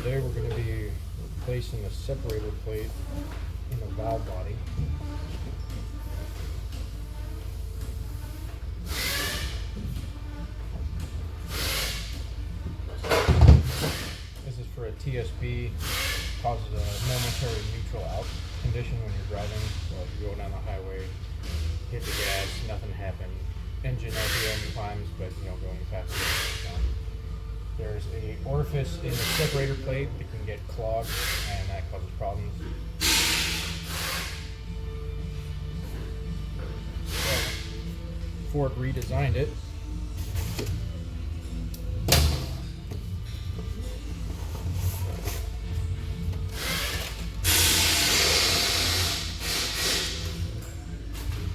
Today we're going to be replacing the separator plate in the valve body. This is for a TSB, causes a momentary neutral out condition when you're driving. So if you're going down the highway, hit the gas, nothing happened. Engine RPM climbs, but you don't go any faster. There's a orifice in the separator plate that can get clogged, and that causes problems. So, Ford redesigned it.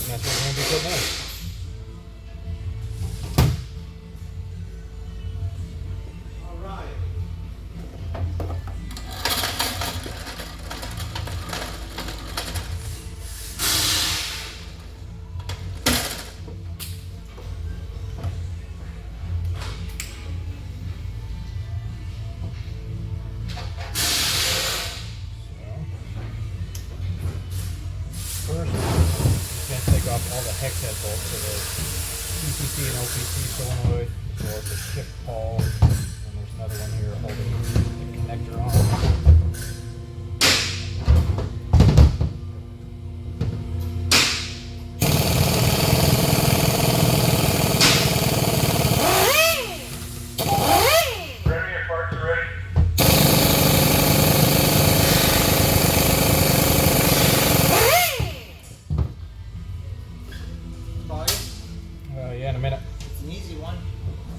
And that's what we're going to be putting in. First, I'm going to take off all the hex head bolts of the DTC and OPC solenoid, as well as the shift pawl, and there's another one here holding the connector on. Yeah, in a minute. It's an easy one.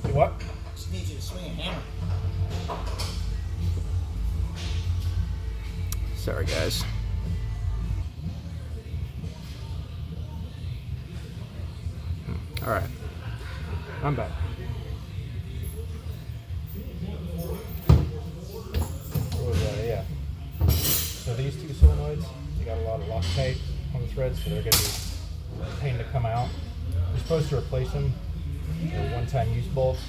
Do what? Just need you to swing a hammer. Sorry, guys. All right, I'm back. Yeah. So these two solenoids, they got a lot of Loctite on the threads, so they're going to be a pain to come out. You're supposed to replace them. They're one-time use bolts.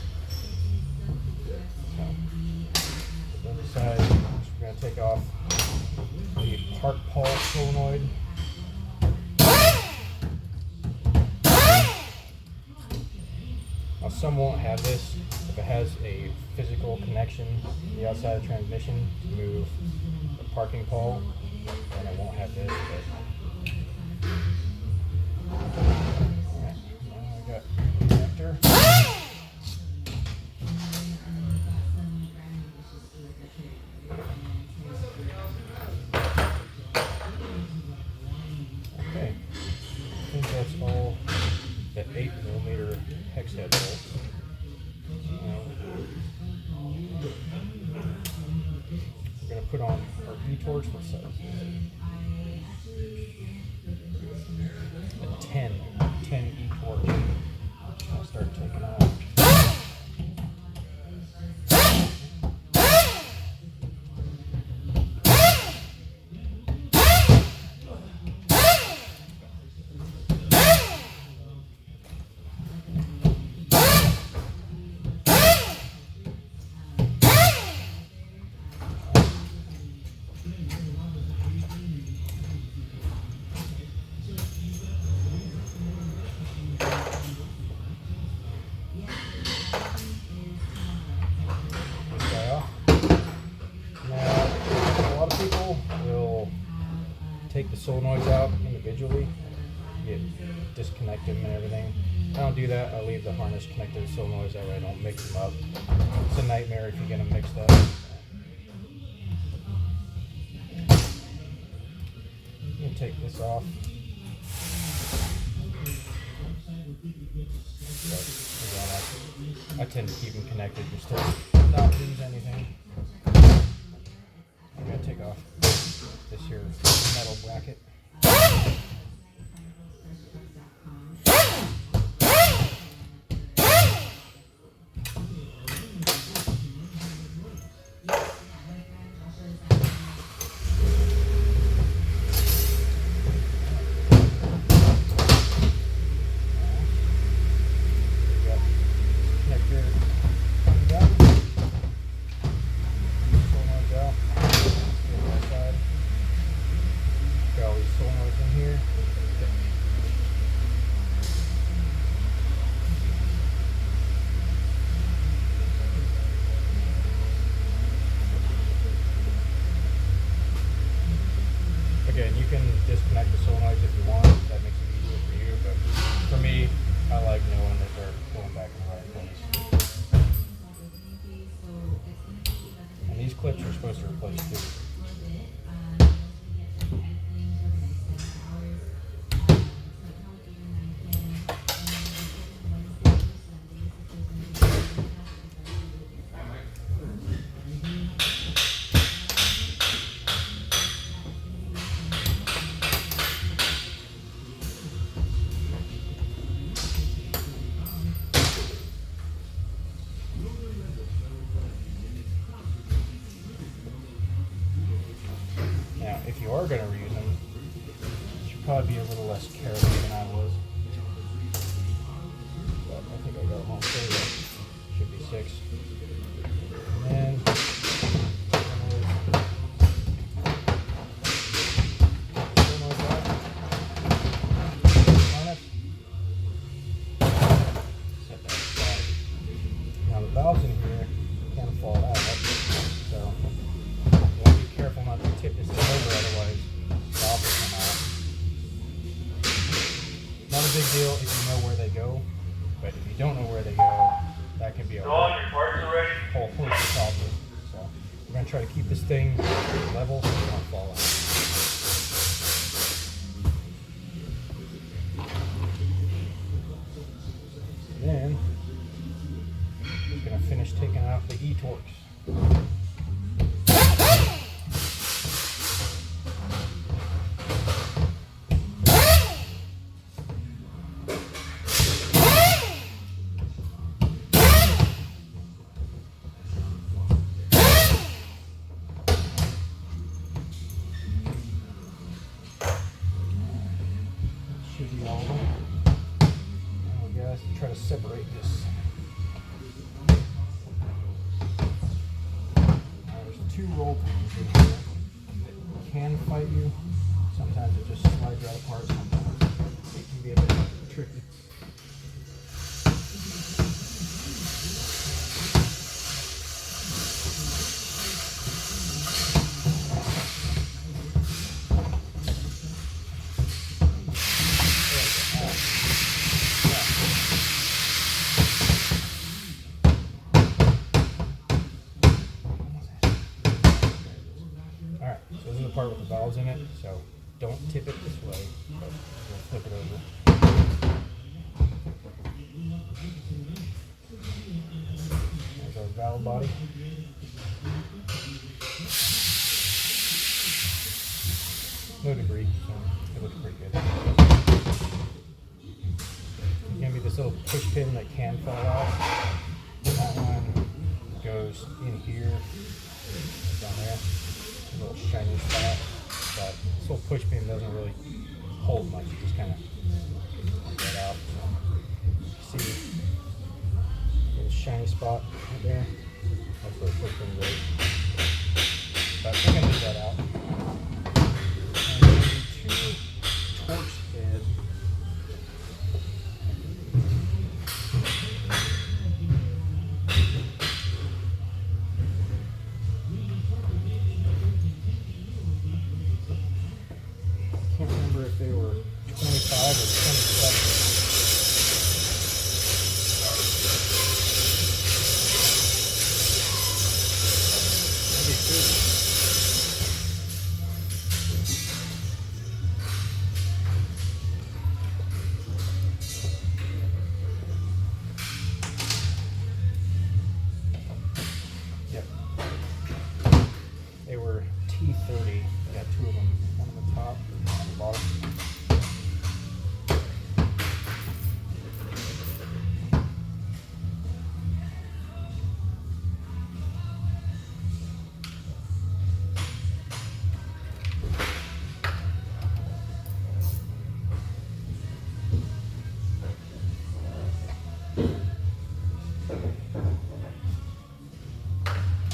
So, on the side, we're going to take off the park pawl solenoid. Now, some won't have this. If it has a physical connection to the outside of the transmission to move the parking pole, then it won't have this. But alright, now I got the connector. Okay, I think that's all the 8mm hex head bolts. We're going to put on our E-torch. What size is it? A 10 E-torch. I'll start taking off. Take the solenoids out individually, disconnect them and everything. I don't do that. I leave the harness connected to the solenoids, that way I don't mix them up. It's a nightmare if you get them mixed up. You can take this off. I tend to keep them connected just to not lose anything. I'm going to take off this here metal bracket. Connector down. Solenoids solenoids if you want. That makes it easier for you, but for me, I like knowing that they're going back in the right place. And these clips are supposed to replace too. Now, if you are going to reuse them, you should probably be a little less careful than I was. But I think I got them all saved. Should be 6. And then set that aside. Now the valves in here kind of fall out, so you want to be careful not to tip this thing over, otherwise the valve will come out. Not a big deal if you know where they go, but if you don't know where they go, that can be a whole host of problems. So we're going to try to keep this thing level so it won't fall out. Then we're going to finish taking out the E-torques. Should be all of them. Now we gotta try to separate this. Now there's 2 roll pins in here that can fight you. Sometimes it just slides right apart. Sometimes it can be a bit tricky. Alright, so this is the part with the valves in it, so don't tip it this way, but we'll flip it over. There's our valve body. No debris, so it looks pretty good. There's going to be this little push pin that can fall off. That one goes in here, down there. A little shiny spot, but this little push pin doesn't really hold much. You just kind of get out. So, see, little shiny spot right there. That's where the push pin goes. But we're gonna leave that out. And then 2 torch heads. Can't remember if they were 25 or 27. Maybe 30. Yep. They were T30. I got 2 of them. One on the top, one on the bottom.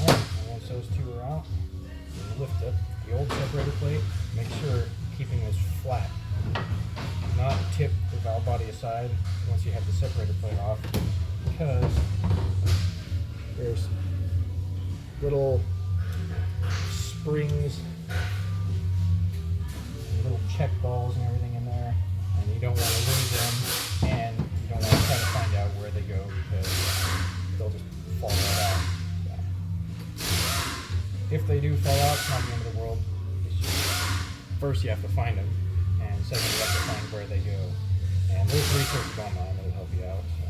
Alright, and once those 2 are out, you lift up the old separator plate. Make sure keeping this flat. Do not tip the valve body aside once you have the separator plate off, because there's little springs and little check balls and everything in there, and you don't want to lose them, and you don't want to try to find out where they go because they'll just fall right out. So, if they do fall out, it's not the end of the world. It's just, first you have to find them, and second you have to find where they go. And there's research online that will help you out. So.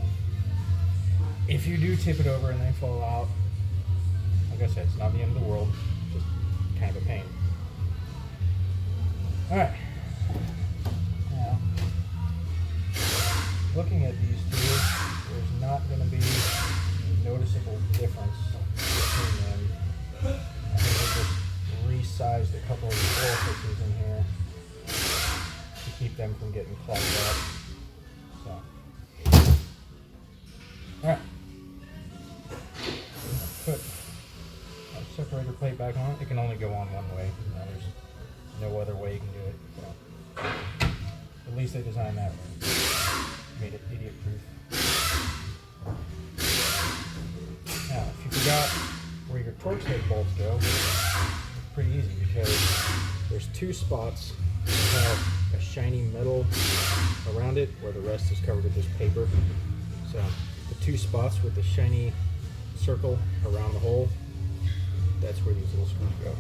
If you do tip it over and they fall out, like I said, it's not the end of the world, just kind of a pain. Alright, now, looking at these two, there's not going to be a noticeable difference between them. I think we just resized a couple of the orifices in here to keep them from getting clogged up. So, alright, put a separator plate back on. It can only go on one way. There's no other way you can do it. So, at least they designed that way. Made it idiot proof. Now, if you forgot where your Torx head bolts go, it's pretty easy because there's two spots that have a shiny metal around it where the rest is covered with this paper. So the two spots with the shiny circle around the hole, that's where these little screws go.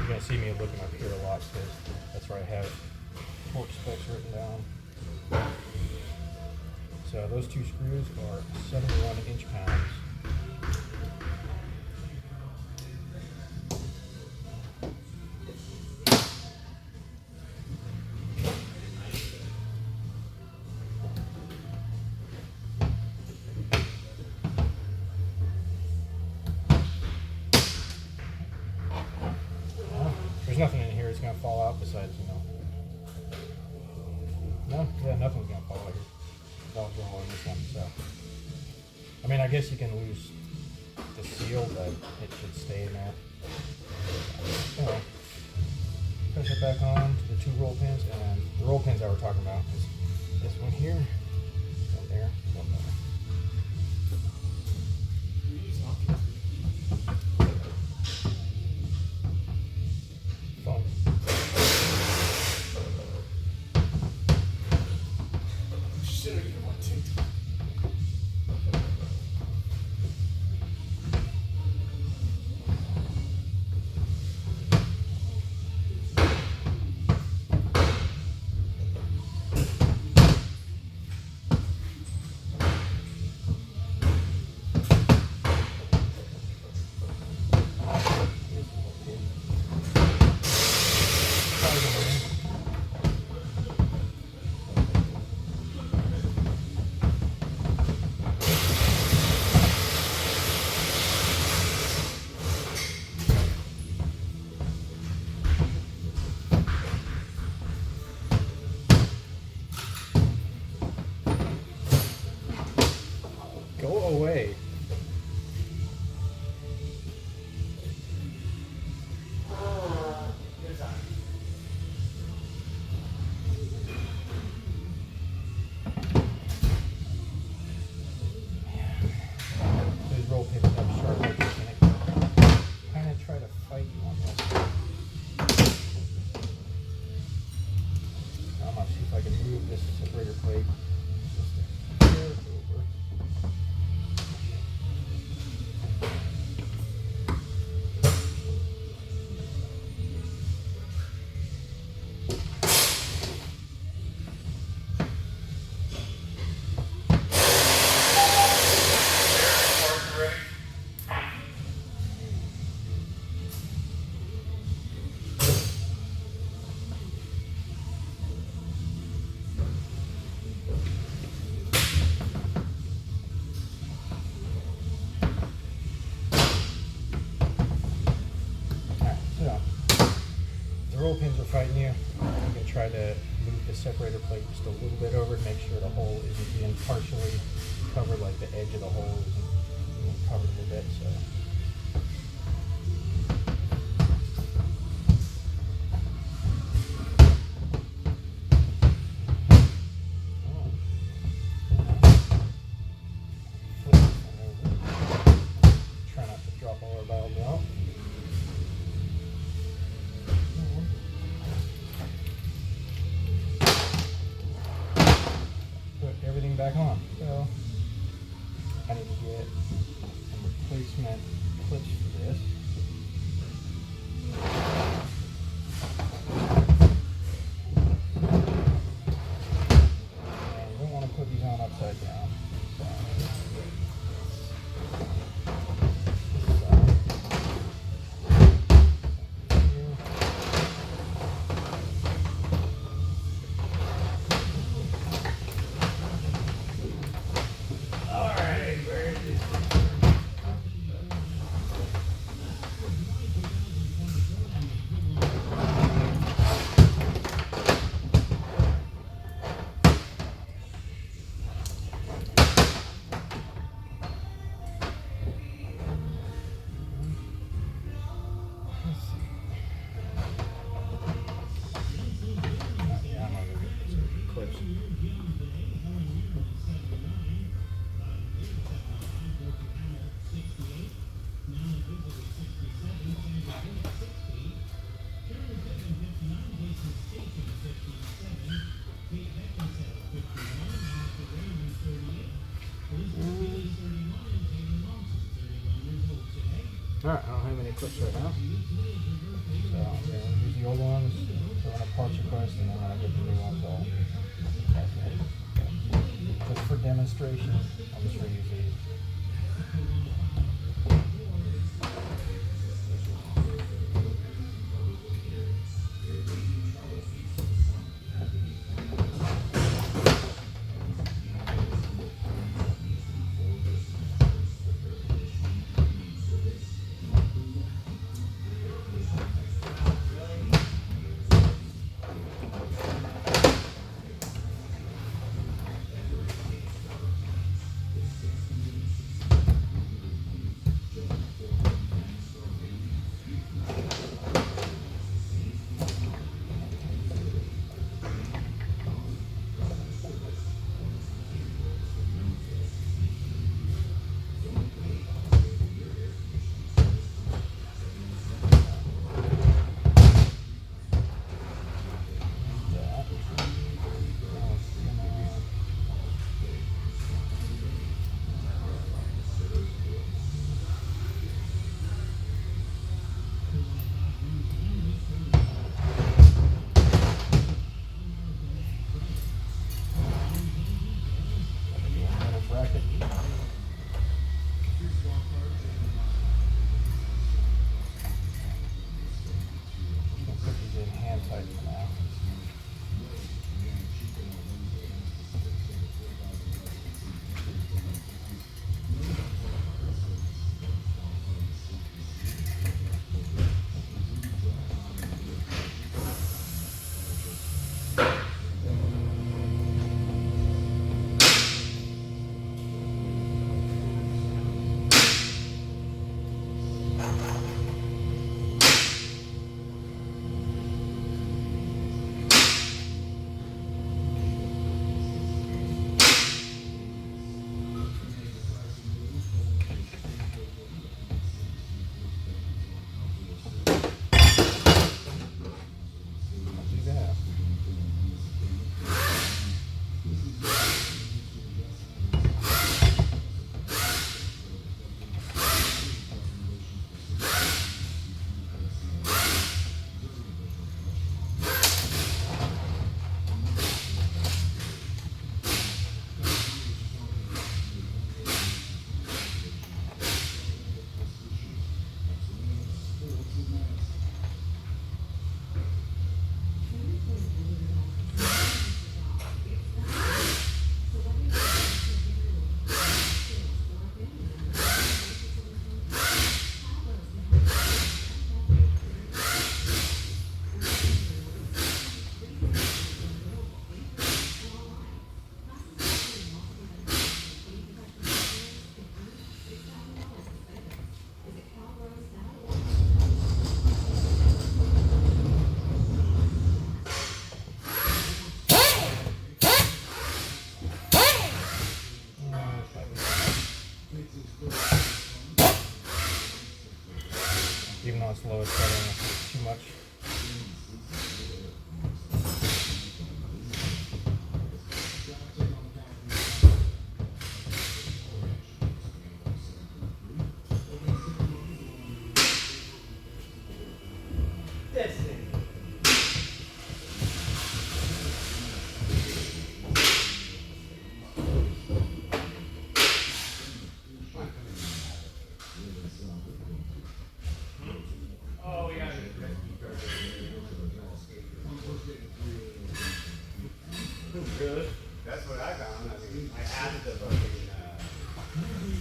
You're going to see me looking up here a lot because that's where I have torque specs written down. So those two screws are 71 inch-pounds. There's nothing in here that's going to fall out besides, nothing's going to fall out here. That was wrong on this one, so. I mean, I guess you can lose the seal, but it should stay in there. Anyway, press it back on to the two roll pins, and the roll pins I were talking about is this one here, one there, one there. the roll pins are fighting you, you can try to move the separator plate just a little bit over to make sure the hole isn't being partially covered, like the edge of the hole isn't being covered a little bit. So. Try not to drop all our valves out. Put everything back on. So I need to get some replacement clips for this. And you don't want to put these on upside down. So, alright, I don't have any clips right now. So I'm going to use the old ones, throw in a parts request, and then when I get the new ones, I'll pass it. Just for demonstration, I'll just reuse these. even though it's lowest setting, it's too much. Really? That's what I found. I mean, I asked the fucking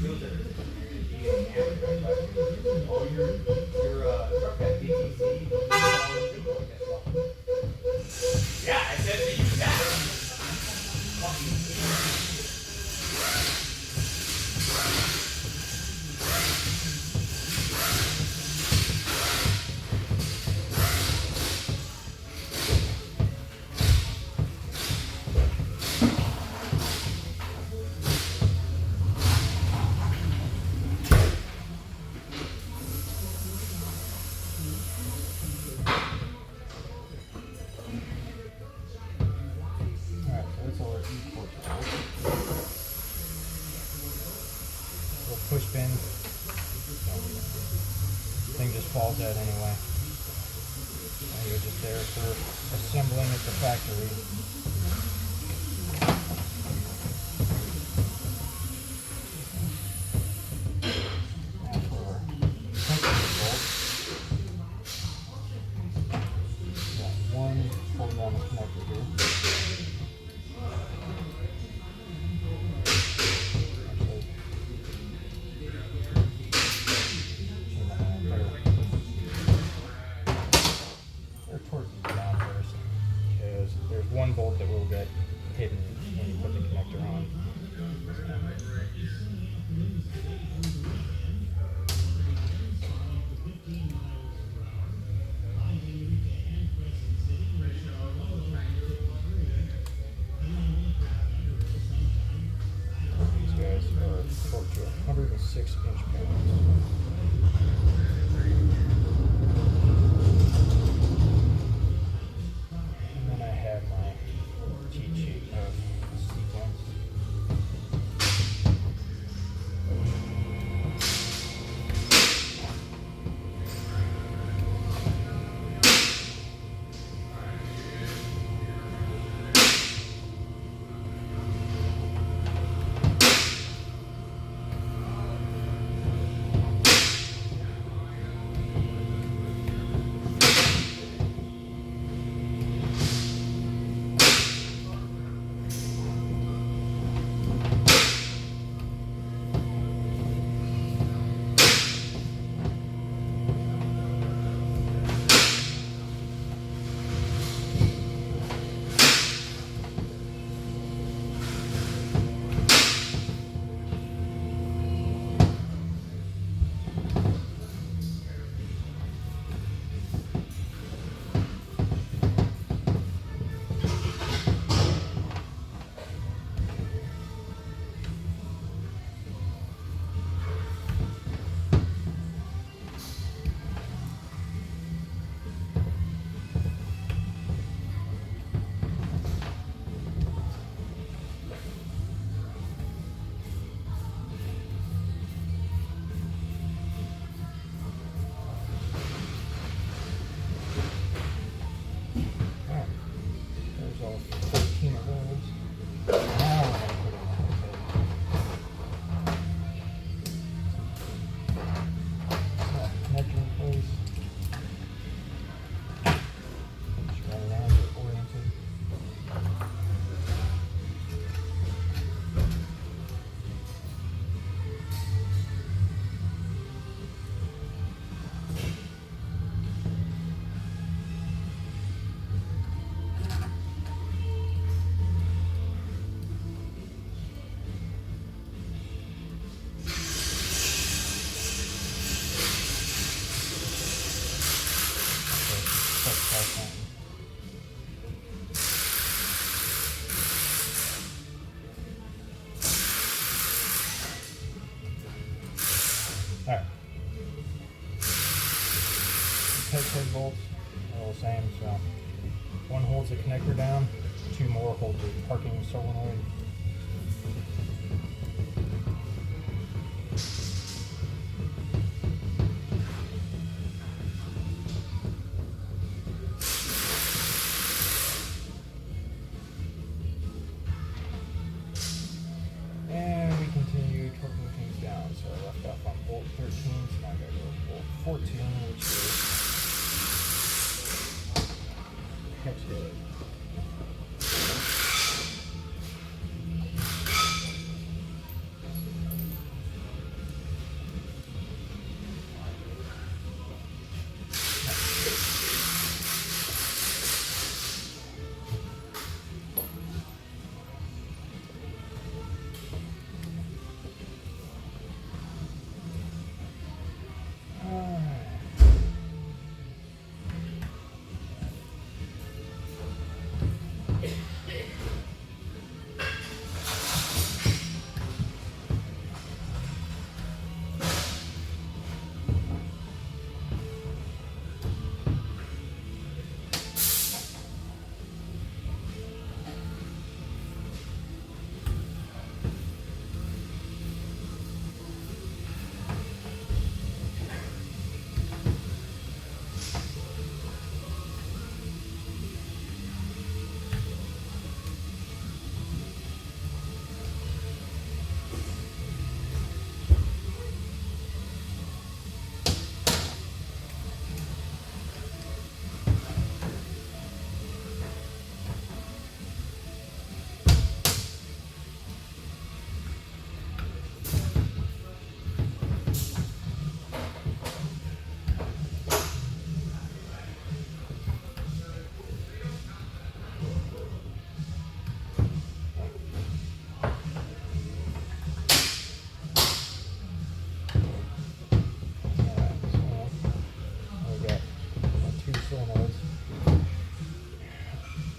filter. Oh, your truck got DTC. Yeah, I said to use that. Push pin. Thing just falls out anyway. And you're just there for assembling at the factory. Now for temperature bolt. Got one pulled down the connector here. One bolt that head bolts are all the same, so one holds the connector down, two more hold the parking solenoid. And we continue torquing things down. So I left off on bolt 13, so now I gotta go to bolt 14, which is catch head.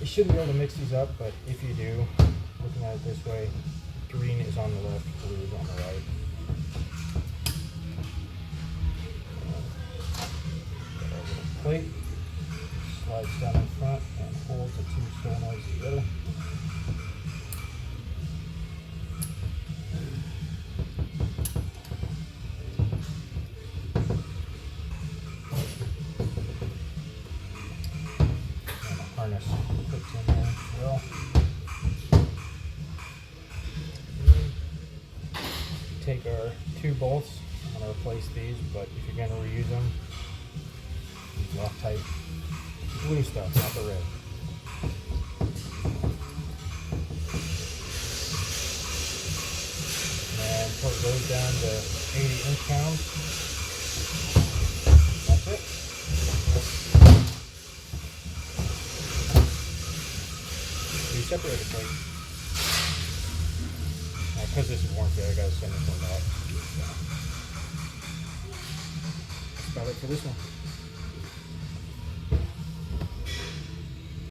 You shouldn't be able to mix these up, but if you do, looking at it this way, green is on the left, blue is on the right. Got our little plate, slides down in front and holds the two solenoids together. Harness clips in there as well. Take our two bolts. I'm going to replace these, but if you're going to reuse them, use Loctite blue stuff, not the red. And put those down to 80 inch-pounds. That's it. Separator plate. Because this is warranty, I gotta send this one back. So, that's about it for this one.